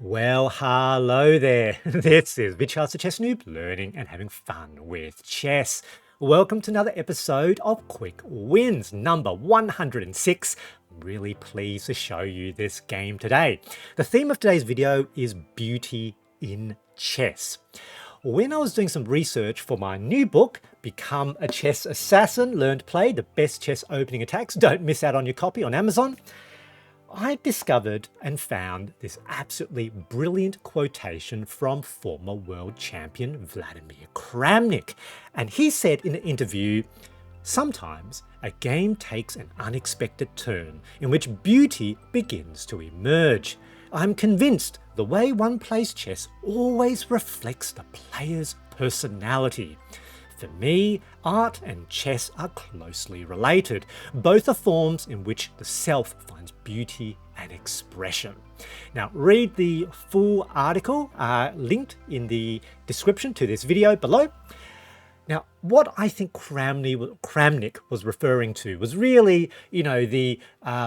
Well, hello there. This is the Chess Noob, learning and having fun with chess. Welcome to another episode of Quick Wins, number 106. I'm really pleased to show you this game today. The theme of today's video is beauty in chess. When I was doing some research for my new book, Become a Chess Assassin, Learn to Play the Best Chess Opening Attacks, don't miss out on your copy on Amazon, I discovered and found this absolutely brilliant quotation from former world champion Vladimir Kramnik. And he said in an interview, "Sometimes a game takes an unexpected turn in which beauty begins to emerge. I'm convinced the way one plays chess always reflects the player's personality. For me, art and chess are closely related. Both are forms in which the self finds beauty and expression." Now, read the full article linked in the description to this video below. Now, what I think Kramnik was referring to was really, the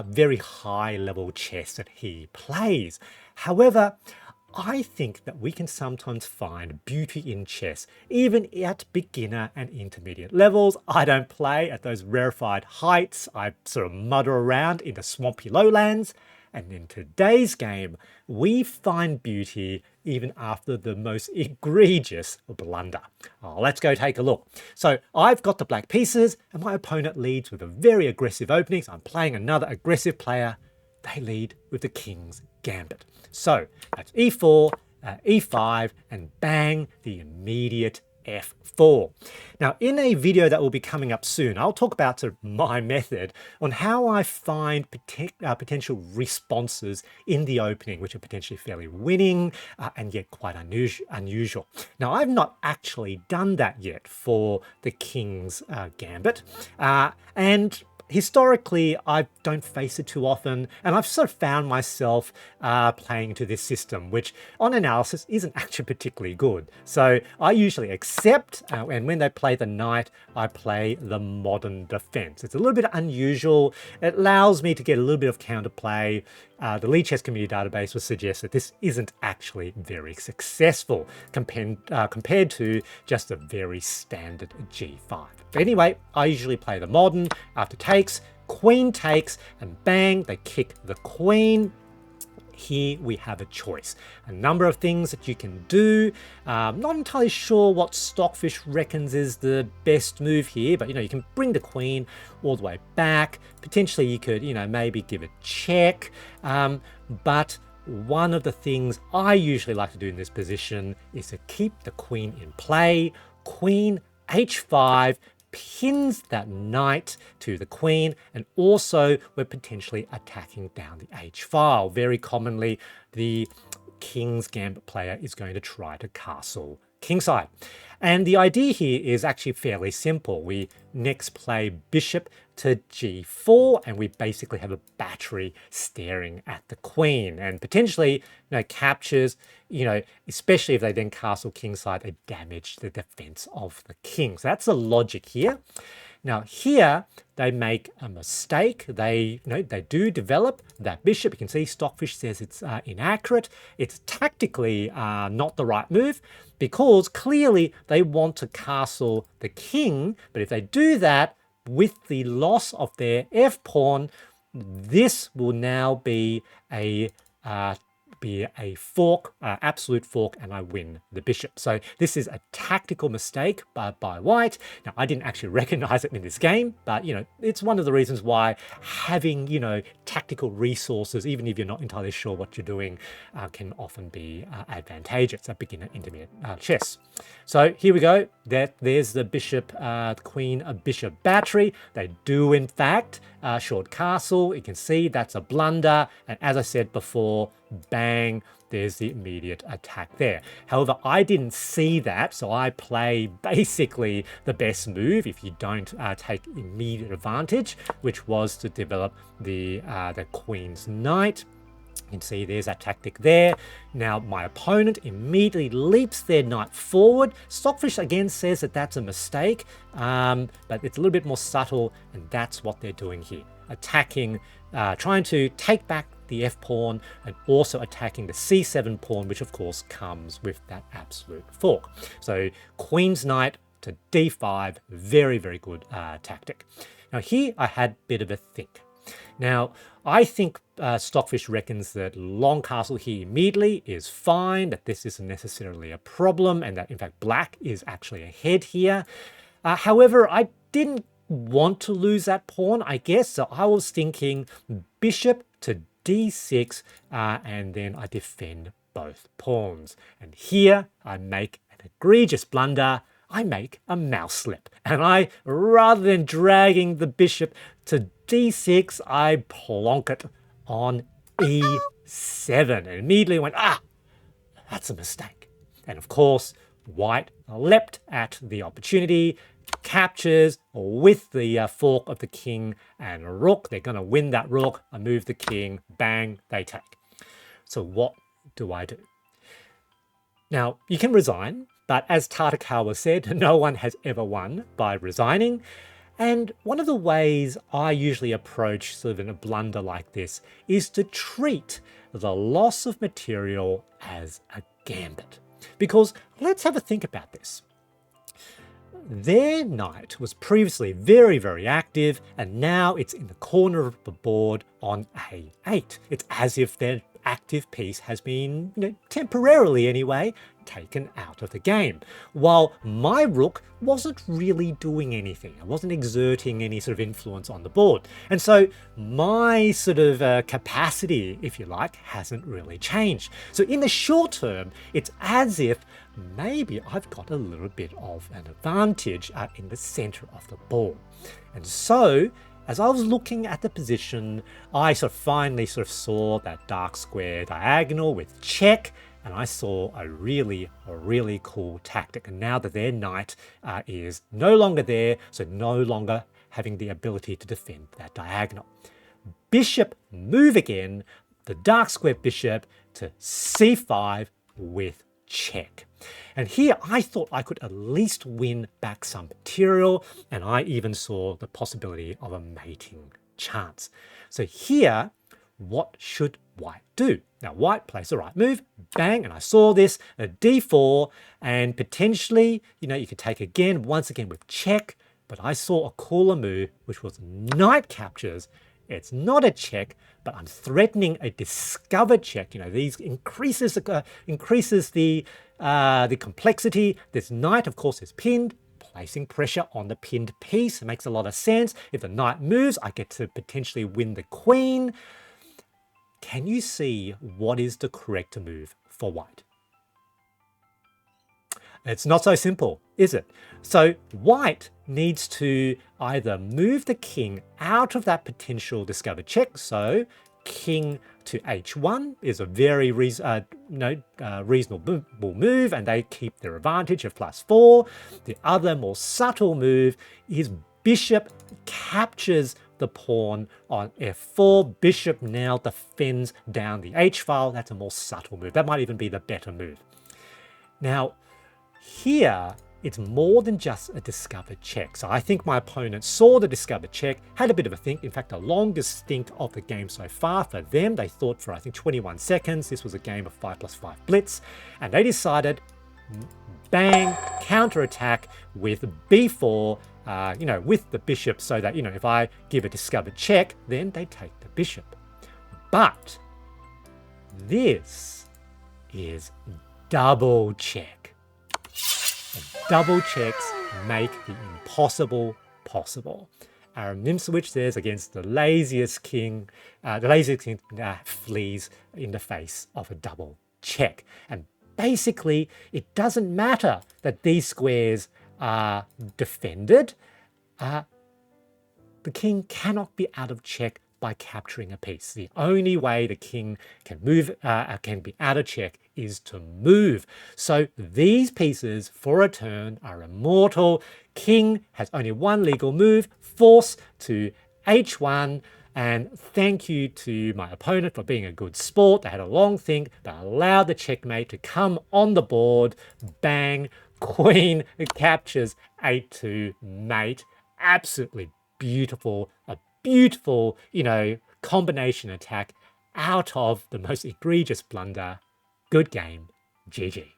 very high level chess that he plays. However, I think that we can sometimes find beauty in chess, even at beginner and intermediate levels. I don't play at those rarefied heights. I sort of muddle around in the swampy lowlands. And in today's game, we find beauty even after the most egregious blunder. Let's go take a look. So I've got the black pieces, and my opponent leads with a very aggressive opening. So I'm playing another aggressive player. They lead with the king's gambit. So that's e4, e5, and bang, the immediate f4. Now, in a video that will be coming up soon, I'll talk about sort of my method on how I find potential responses in the opening, which are potentially fairly winning and yet quite unusual. Now, I've not actually done that yet for the king's gambit, and historically, I don't face it too often, and I've sort of found myself playing into this system, which on analysis isn't actually particularly good. So I usually accept, and when they play the knight, I play the modern defense. It's a little bit unusual. It allows me to get a little bit of counterplay. The Lead Chess Community database would suggest that this isn't actually very successful compared to just a very standard g5. But anyway, I usually play the modern after takes, queen takes, and bang, they kick the queen. Here we have a choice. A number of things that you can do. Not entirely sure what Stockfish reckons is the best move here, but you can bring the queen all the way back. Potentially you could, maybe give a check. But one of the things I usually like to do in this position is to keep the queen in play. Queen h5, pins that knight to the queen, and also we're potentially attacking down the h file. Very commonly, the king's gambit player is going to try to castle kingside. And the idea here is actually fairly simple. We next play bishop to g4, and we basically have a battery staring at the queen, and potentially captures, especially if they then castle kingside, they damage the defense of the king. So that's the logic here. Now here they make a mistake. They do develop that bishop. You can see Stockfish says it's inaccurate. It's tactically not the right move, because clearly they want to castle the king. But if they do that with the loss of their f-pawn, this will now be a fork, absolute fork, and I win the bishop. So this is a tactical mistake by white. Now, I didn't actually recognize it in this game, but it's one of the reasons why having tactical resources, even if you're not entirely sure what you're doing, can often be advantageous at beginner intermediate chess. So here we go. There's the bishop, queen, a bishop battery. They do in fact short castle. You can see that's a blunder, and as I said before, bang, there's the immediate attack there. However, I didn't see that, so I play basically the best move if you don't take immediate advantage, which was to develop the queen's knight. You can see there's that tactic there. Now my opponent immediately leaps their knight forward. Stockfish again says that that's a mistake, but it's a little bit more subtle, and that's what they're doing here. Attacking, trying to take back the f pawn and also attacking the c7 pawn, which of course comes with that absolute fork. So queen's knight to d5, very, very good tactic. Now here I had a bit of a think. Now, I think Stockfish reckons that long castle here immediately is fine, that this isn't necessarily a problem, and that in fact black is actually ahead here. However, I didn't want to lose that pawn, I guess, so I was thinking bishop to d6, and then I defend both pawns. And here I make an egregious blunder. I make a mouse slip, and I, rather than dragging the bishop to d6, I plonk it on e7, and immediately went, that's a mistake. And of course, white leapt at the opportunity, captures with the fork of the king and rook. They're going to win that rook. I move the king, bang, they take. So what do I do? Now, you can resign, but as Tartakawa said, no one has ever won by resigning. And one of the ways I usually approach sort of in a blunder like this is to treat the loss of material as a gambit. Because let's have a think about this. Their knight was previously very, very active, and now it's in the corner of the board on a8. It's as if their active piece has been, temporarily anyway, taken out of the game, while my rook wasn't really doing anything. I wasn't exerting any sort of influence on the board. And so my sort of capacity, if you like, hasn't really changed. So in the short term, it's as if maybe I've got a little bit of an advantage in the center of the board. And so as I was looking at the position, I finally saw that dark square diagonal with check, and I saw a really cool tactic. And now that their knight is no longer there, so no longer having the ability to defend that diagonal. Bishop move again, the dark square bishop to c5 with check. And here I thought I could at least win back some material, and I even saw the possibility of a mating chance. So here, what should white do? Now white plays the right move, bang, and I saw this, a d4, and potentially, you could take again, once again with check, but I saw a cooler move, which was knight captures. It's not a check, but I'm threatening a discovered check. These increases the complexity. This knight, of course, is pinned, placing pressure on the pinned piece. It makes a lot of sense. If the knight moves, I get to potentially win the queen. Can you see what is the correct move for white? It's not so simple, is it? So white needs to either move the king out of that potential discovered check. So king to h1 is a very reasonable move, and they keep their advantage of +4. The other more subtle move is bishop captures the pawn on f4. Bishop now defends down the h file. That's a more subtle move. That might even be the better move. Now, here, it's more than just a discovered check. So I think my opponent saw the discovered check, had a bit of a think. In fact, the longest think of the game so far for them. They thought for, I think, 21 seconds. This was a game of 5+5 blitz. And they decided, bang, counterattack with b4, with the bishop, so that, if I give a discovered check, then they take the bishop. But this is double check. And double checks make the impossible possible. Aaron Nimsewich says, against the laziest king flees in the face of a double check. And basically, it doesn't matter that these squares are defended. The king cannot be out of check by capturing a piece. The only way the king can move, can be out of check, is to move. So these pieces for a turn are immortal. King has only one legal move, force to h1, and thank you to my opponent for being a good sport. They had a long think, but allowed the checkmate to come on the board. Bang, queen captures a2 mate. Absolutely beautiful, a beautiful, combination attack. out of the most egregious blunder. Good game. GG.